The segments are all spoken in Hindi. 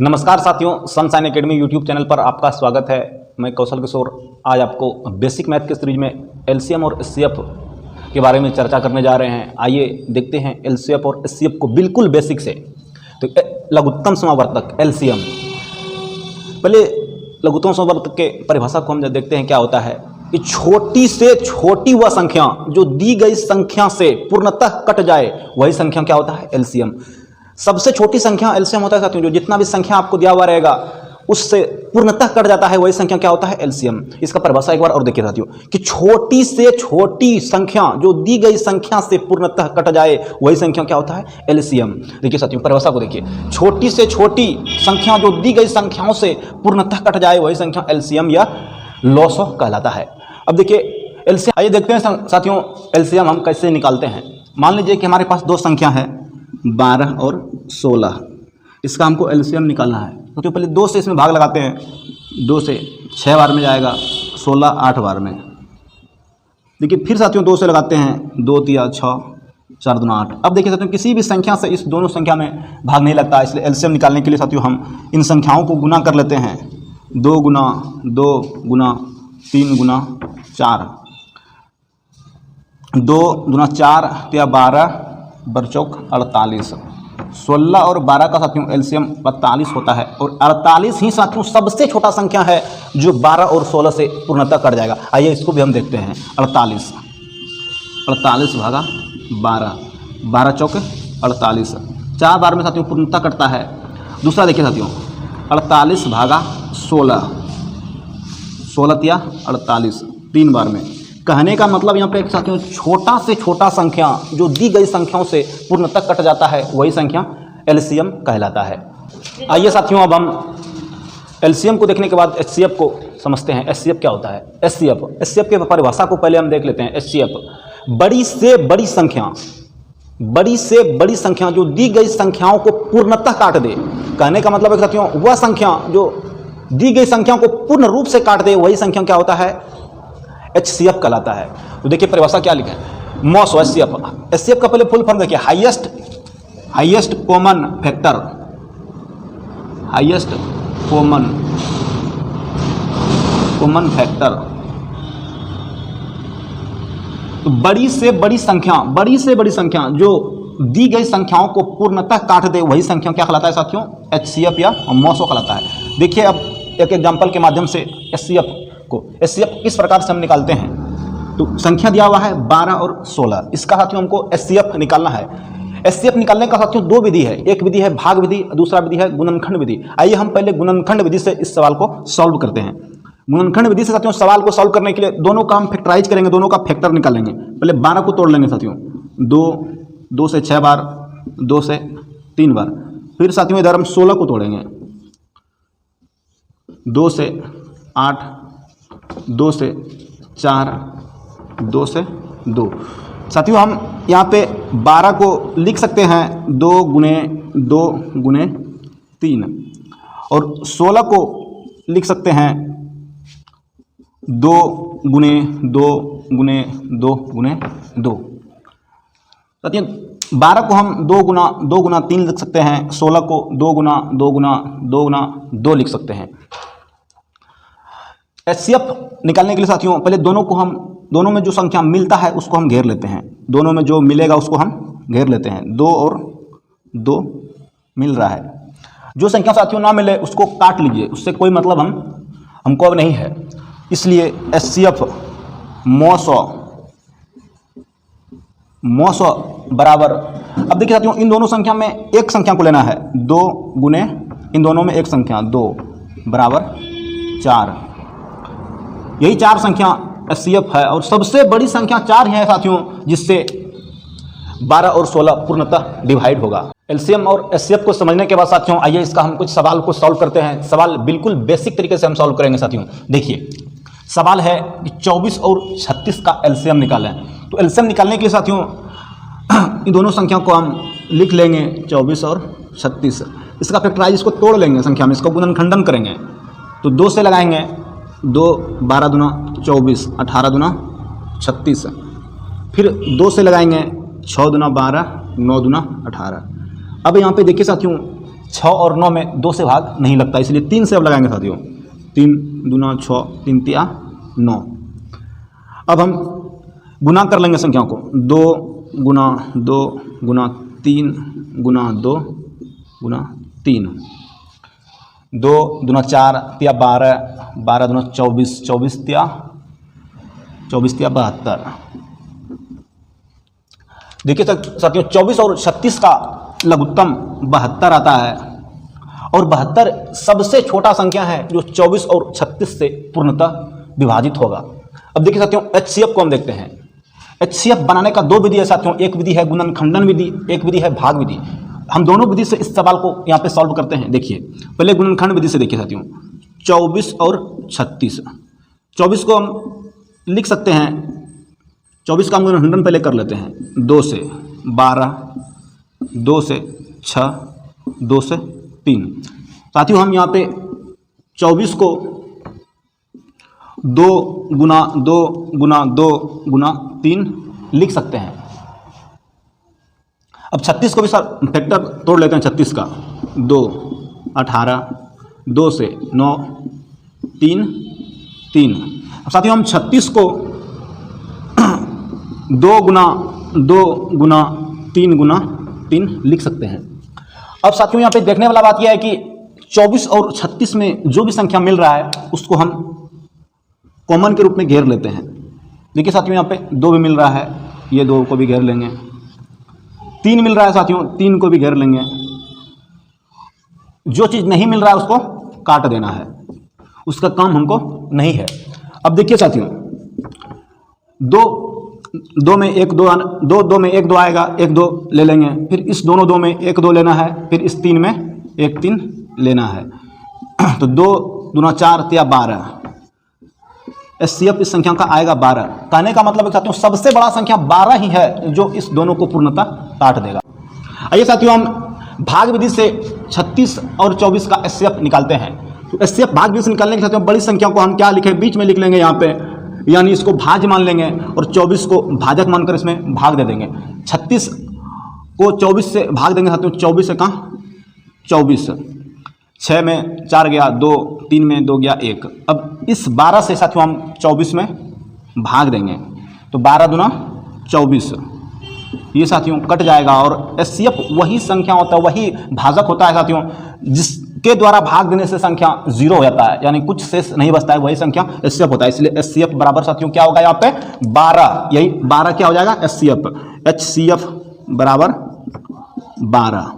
नमस्कार साथियों, सनशाइन एकेडमी यूट्यूब चैनल पर आपका स्वागत है। मैं कौशल किशोर आज आपको बेसिक मैथ के सीरीज में एलसीएम और एचसीएफ के बारे में चर्चा करने जा रहे हैं। आइए देखते हैं एलसीएफ और एचसीएफ को बिल्कुल बेसिक से। तो लघुत्तम समावर्तक एलसीएम, पहले लघुत्तम समावर्तक के परिभाषा को हम देखते हैं। क्या होता है कि छोटी से छोटी वह संख्या जो दी गई संख्या से पूर्णतः कट जाए वही संख्या क्या होता है, एलसीएम। सबसे छोटी संख्या एलसीएम होता है साथियों। जो जितना भी संख्या आपको दिया हुआ रहेगा उससे पूर्णतः कट जाता है वही संख्या क्या होता है, एलसीएम। इसका परिभाषा एक बार और देखिए साथियों कि छोटी से छोटी संख्या जो दी गई संख्या से पूर्णतः कट जाए वही संख्या क्या होता है, एलसीएम। देखिए साथियों परिभाषा को देखिए, छोटी से छोटी संख्या जो दी गई संख्याओं से पूर्णतः कट जाए वही संख्या एलसीएम या लॉसो कहलाता है। अब देखिए एलसीएम, आइए देखते हैं साथियों एलसीएम हम कैसे निकालते हैं। मान लीजिए कि हमारे पास दो संख्या है 12 और 16, इसका हमको एलसीएम निकालना है। तो पहले 2 से इसमें भाग लगाते हैं। 2 से 6 बार में जाएगा, 16 8 बार में। देखिए फिर साथियों 2 से लगाते हैं, 2 3 6 4 2 8। अब देखिए साथियों किसी भी संख्या से इस दोनों संख्या में भाग नहीं लगता, इसलिए एलसीएम निकालने के लिए साथियों हम इन संख्याओं को गुना कर लेते हैं। 2 गुना 2 गुना 3 गुना 4, 2 गुना 4 या 12 बरचौक 48। 16 और 12 का साथियों एलसीएम 42 होता है और 48 ही साथियों सबसे छोटा संख्या है जो 12 और 16 से पूर्णतः कट जाएगा। आइए इसको भी हम देखते हैं। 48 भागा 12, 12 चौक 48, 4 बार में साथियों पूर्णतः कटता है। दूसरा देखिए साथियों 48 भागा 16, 16 तिया 48, 3 बार में। कहने का मतलब यहाँ पे साथियों छोटा से छोटा संख्या जो दी गई संख्याओं से पूर्णतः कट जाता है वही संख्या एलसीएम कहलाता है। आइए साथियों अब हम एलसीएम को देखने के बाद एचसीएफ को समझते हैं। एचसीएफ क्या होता है, एचसीएफ के परिभाषा को पहले हम देख लेते हैं। एचसीएफ बड़ी से बड़ी संख्या जो दी गई संख्याओं को पूर्णतः काट दे। कहने का मतलब है साथियों वह संख्या जो दी गई संख्याओं को पूर्ण रूप से काट दे वही संख्या क्या होता है, एचसीएफ कहलाता है। तो देखिए परिभाषा क्या लिखा है, मॉस एचसीएफ। एचसीएफ का पहले फुल फॉर्म देखिए, highest common factor, highest common factor. तो बड़ी से बड़ी संख्या जो दी गई संख्याओं को पूर्णतः काट दे वही संख्या क्या कहलाता है साथियों, एचसीएफ या मॉसो कहलाता है। देखिए अब एक एग्जांपल के माध्यम से एचसीएफ किस प्रकार से हम निकालते हैं। तो संख्या दिया हुआ है 12 और 16, इसका साथियों हमको एचसीएफ निकालना है। एचसीएफ निकालने का साथियों 2 विधि है, एक विधि है भाग विधि, दूसरा विधि है गुणनखंड विधि। आइए हम पहले गुणनखंड विधि से इस सवाल को सॉल्व करते हैं। गुणनखंड विधि से साथियों सवाल को सॉल्व करने के लिए दोनों का हम फैक्टराइज करेंगे, दोनों का फैक्टर निकालेंगे। पहले 12 को तोड़ लेंगे साथियों, 2 से 6 बार, 2 से 3 बार। फिर साथियों इधर हम 16 को तोड़ेंगे, 2 से 8, 2 से 4, 2 से 2। साथियों हम यहाँ पे 12 को लिख सकते हैं 2 गुने 2 गुने 3 और 16 को लिख सकते हैं 2 गुने 2 गुने 2 गुने 2। साथियों 12 को हम 2 गुना 3 लिख सकते हैं, 16 को 2 गुना 2 गुना 2 गुना 2 लिख सकते हैं। एचसीएफ निकालने के लिए साथियों पहले दोनों में जो संख्या मिलता है उसको हम घेर लेते हैं। दोनों में जो मिलेगा उसको हम घेर लेते हैं। 2 और 2 मिल रहा है। जो संख्या साथियों ना मिले उसको काट लीजिए, उससे कोई मतलब हमको अब नहीं है। इसलिए एचसीएफ मॉसो बराबर, अब देखिए साथियों इन दोनों संख्या में एक संख्या को लेना है, 2 गुने इन दोनों में एक संख्या 2 बराबर 4। यही 4 संख्या एचसीएफ है और सबसे बड़ी संख्या 4 है साथियों, जिससे 12 और 16 पूर्णतः डिवाइड होगा। एलसीएम और एचसीएफ को समझने के बाद साथियों आइए इसका हम कुछ सवाल को सॉल्व करते हैं। सवाल बिल्कुल बेसिक तरीके से हम सॉल्व करेंगे साथियों। देखिए सवाल है कि 24 और 36 का एलसीएम निकालें। तो एलसीएम निकालने के लिए साथियों इन दोनों संख्या को हम लिख लेंगे 24 और 36। इसका फैक्टराइज इसको तोड़ लेंगे संख्या में, इसको गुणनखंडन करेंगे। तो 2 से लगाएंगे, 2 12 दूना 24, 18 दूना 36। फिर 2 से लगाएंगे, 6 दूना 12, 9 दूना 18। अब यहाँ पे देखिए साथियों 6 और 9 में 2 से भाग नहीं लगता, इसलिए 3 से अब लगाएंगे साथियों। 3 दूना 6, 3 तिया 9। अब हम गुना कर लेंगे संख्याओं को। 2 गुना 2 गुना 3 गुना 2 गुना 3। 2 दूना 4 तिया 12, 12 दूना 24, 24 तिया 72। देखिए साथियों 24 और 36 का लघुत्तम 72 आता है, और 72 सबसे छोटा संख्या है जो 24 और 36 से पूर्णतः विभाजित होगा। अब देखिए साथियों HCF को हम देखते हैं। HCF बनाने का 2 विधि है साथियों, एक विधि है गुणनखंडन विधि, एक विधि है भाग विधि। हम दोनों विधि से इस सवाल को यहाँ पे सॉल्व करते हैं। देखिए पहले गुणनखंड विधि से देखिए साथियों, 24 और 36। 24 को हम लिख सकते हैं, 24 का हम गुणनखंडन पहले कर लेते हैं। 2 से 12, 2 से 6, 2 से 3। साथियों हम यहाँ पे 24 को 2 गुना 2 गुना 2 गुना 3 लिख सकते हैं। अब 36 को भी सर फैक्टर तोड़ लेते हैं 36 का। 2 18, 2 से 9, 3 3। अब साथियों हम 36 को 2 गुना 2 गुना 3 गुना 3 लिख सकते हैं। अब साथियों यहाँ पे देखने वाला बात यह है कि 24 और 36 में जो भी संख्या मिल रहा है उसको हम कॉमन के रूप में घेर लेते हैं। देखिए साथियों यहाँ पे 2 भी मिल रहा है, ये 2 को भी घेर लेंगे। 3 मिल रहा है साथियों, 3 को भी घेर लेंगे। जो चीज़ नहीं मिल रहा है उसको काट देना है, उसका काम हमको नहीं है। अब देखिए साथियों 2 में 1 2 2 में 1 2 आएगा, 1 2 ले लेंगे। फिर इस दोनों 2 में 1 2 लेना है, फिर इस 3 में 1 3 लेना है। तो 2 दूना 4 तिया 12। HCF इस संख्या का आएगा 12। कहने का मतलब है साथियों सबसे बड़ा संख्या 12 ही है जो इस दोनों को पूर्णतः काट देगा। आइए साथियों हम भाग विधि से 36 और 24 का HCF निकालते हैं। तो HCF भाग विधि से निकालने के साथियों बड़ी संख्या को हम क्या लिखें, बीच में लिख लेंगे यहाँ पे, यानी इसको भाज्य मान लेंगे और 24 को भाजक मानकर इसमें भाग दे देंगे। 36 को 24 से भाग देंगे साथियों, 24 से कहाँ 24, 6 में 4 गया 2, 3 में 2 गया 1। अब इस 12 से साथियों हम 24 में भाग देंगे, तो 12 दूना 24, ये साथियों कट जाएगा। और HCF वही संख्या होता है, वही भाजक होता है साथियों जिसके द्वारा भाग देने से संख्या 0 हो जाता है, यानी कुछ शेष नहीं बचता है, वही संख्या HCF होता है। इसलिए HCF बराबर साथियों क्या होगा यहाँ पे 12, यही 12 क्या हो जाएगा HCF बराबर 12।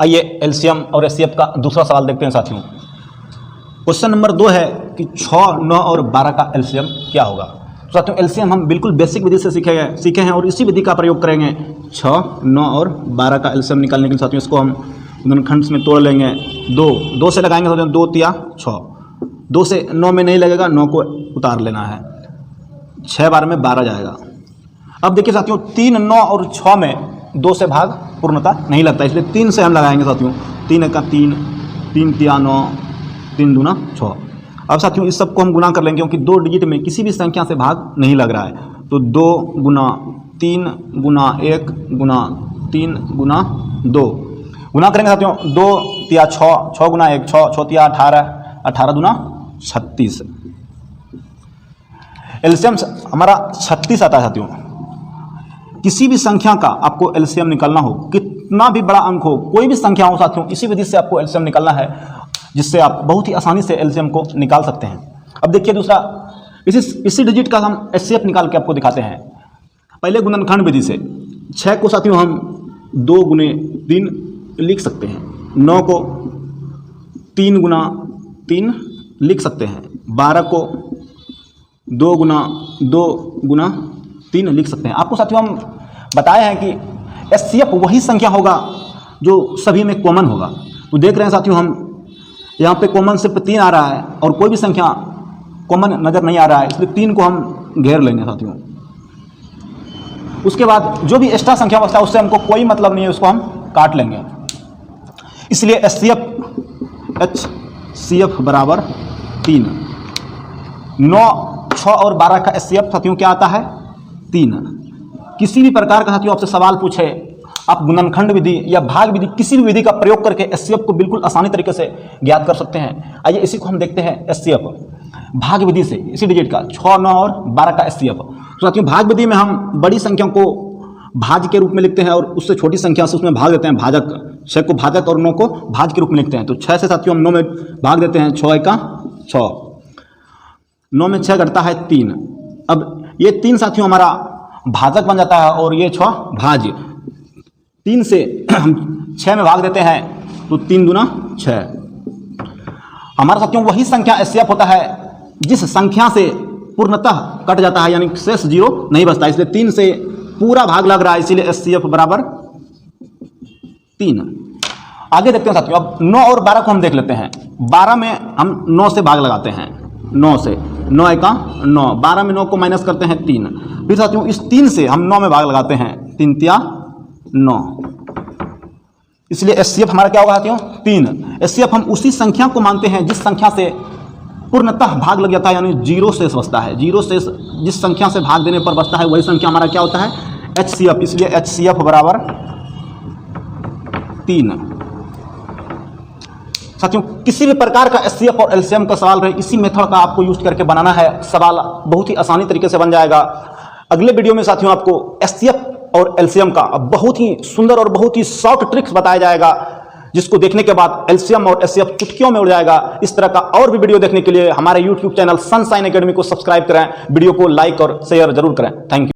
आइए LCM और HCF का दूसरा सवाल देखते हैं साथियों। क्वेश्चन नंबर 2 है कि 6, 9 और 12 का LCM क्या होगा। तो साथियों LCM हम बिल्कुल बेसिक विधि से सीखे हैं और इसी विधि का प्रयोग करेंगे। 6, 9 और 12 का LCM निकालने के लिए साथियों इसको हम गुणनखंड में तोड़ लेंगे। 2 से लगाएंगे साथियों, 2 तिया 6। 2 से 9 में नहीं लगेगा, 9 को उतार लेना है, 6 बार में 12 जाएगा। अब देखिए साथियों 3, 9 और 6 में 2 से भाग पूर्णतः नहीं लगता, इसलिए 3 से हम लगाएंगे साथियों। 3 का 3, 3 तिया 9, 3 दूना 6। अब साथियों इस सब को हम गुना कर लेंगे क्योंकि 2 डिजिट में किसी भी संख्या से भाग नहीं लग रहा है। तो 2 गुना 3 गुना 1 गुना 3 गुना 2 गुना करेंगे साथियों। 2 तिया 6, 6 गुना 1 6, 6 तिया 18, 18 दूना 36। LCM हमारा 36 आता है साथियों। किसी भी संख्या का आपको LCM निकालना हो, कितना भी बड़ा अंक हो, कोई भी संख्या हो साथियों, इसी विधि से आपको LCM निकालना है, जिससे आप बहुत ही आसानी से LCM को निकाल सकते हैं। अब देखिए दूसरा, इसी डिजिट का हम HCF निकाल के आपको दिखाते हैं। पहले गुणनखंड विधि से 6 को साथियों हम 2 गुने 3 लिख सकते हैं। 9 को 3 गुना 3 लिख सकते हैं। 12 को 2 गुना 3 लिख सकते हैं। आपको साथियों हम बताए हैं कि HCF वही संख्या होगा जो सभी में कॉमन होगा। तो देख रहे हैं साथियों हम यहाँ पे कॉमन सिर्फ 3 आ रहा है और कोई भी संख्या कॉमन नज़र नहीं आ रहा है, इसलिए 3 को हम घेर लेंगे साथियों। उसके बाद जो भी एक्स्ट्रा संख्या बचता है उससे हमको कोई मतलब नहीं है, उसको हम काट लेंगे। इसलिए HCF बराबर 3। 9, 6 और 12 का HCF साथियों क्या आता है 3। किसी भी प्रकार का साथियों आपसे सवाल पूछे, आप गुणनखंड विधि या भाग विधि किसी भी विधि का प्रयोग करके एचसीएफ को बिल्कुल आसानी तरीके से ज्ञात कर सकते हैं। आइए इसी को हम देखते हैं एचसीएफ भाग विधि से, इसी डिजिट का 6, 9 और 12 का एचसीएफ। तो साथियों भाग विधि में हम बड़ी संख्या को भाज्य के रूप में लिखते हैं और उससे छोटी संख्या से उसमें भाग देते हैं, भाजक। 6 को भाजक और 9 को भाज्य के रूप में लिखते हैं। तो 6 से साथियों हम 9 में भाग देते हैं, 6 का 6, 9 में 6 घटता है 3। अब ये 3 साथियों हमारा भाजक बन जाता है और ये 6 भाज्य। 3 से हम 6 में भाग देते हैं तो 3 दूना 6। हमारा साथियों वही संख्या एचसीएफ होता है जिस संख्या से पूर्णतः कट जाता है, यानी शेष 0 नहीं बचता। इसलिए 3 से पूरा भाग लग रहा है, इसीलिए एचसीएफ बराबर 3। आगे देखते हैं साथियों, अब 9 और 12 को हम देख लेते हैं। 12 में हम 9 से भाग लगाते हैं, 9 से, 9 का 9, 12 में 9 को माइनस करते हैं 3। फिर साथियों इस 3 से हम 9 में भाग लगाते हैं, 3 तिया 9, इसलिए एचसीएफ हमारा क्या होगा साथियों 3। एचसीएफ हम उसी संख्या को मानते हैं जिस संख्या से पूर्णतः भाग लग जाता है, यानी 0 शेष बचता है। 0 शेष जिस संख्या से भाग देने पर बचता है वही संख्या हमारा क्या होता है एचसीएफ, इसलिए एचसीएफ बराबर 3। साथियों किसी भी प्रकार का एचसीएफ और एलसीएम का सवाल रहे, इसी मेथड का आपको यूज करके बनाना है, सवाल बहुत ही आसानी तरीके से बन जाएगा। अगले वीडियो में साथियों आपको एचसीएफ और एलसीएम का बहुत ही सुंदर और बहुत ही शॉर्ट ट्रिक्स बताया जाएगा, जिसको देखने के बाद एलसीएम और एचसीएफ चुटकियों में उड़ जाएगा। इस तरह का और भी वीडियो देखने के लिए हमारे यूट्यूब चैनल सनशाइन एकेडमी को सब्सक्राइब करें, वीडियो को लाइक और शेयर जरूर करें। Thank you.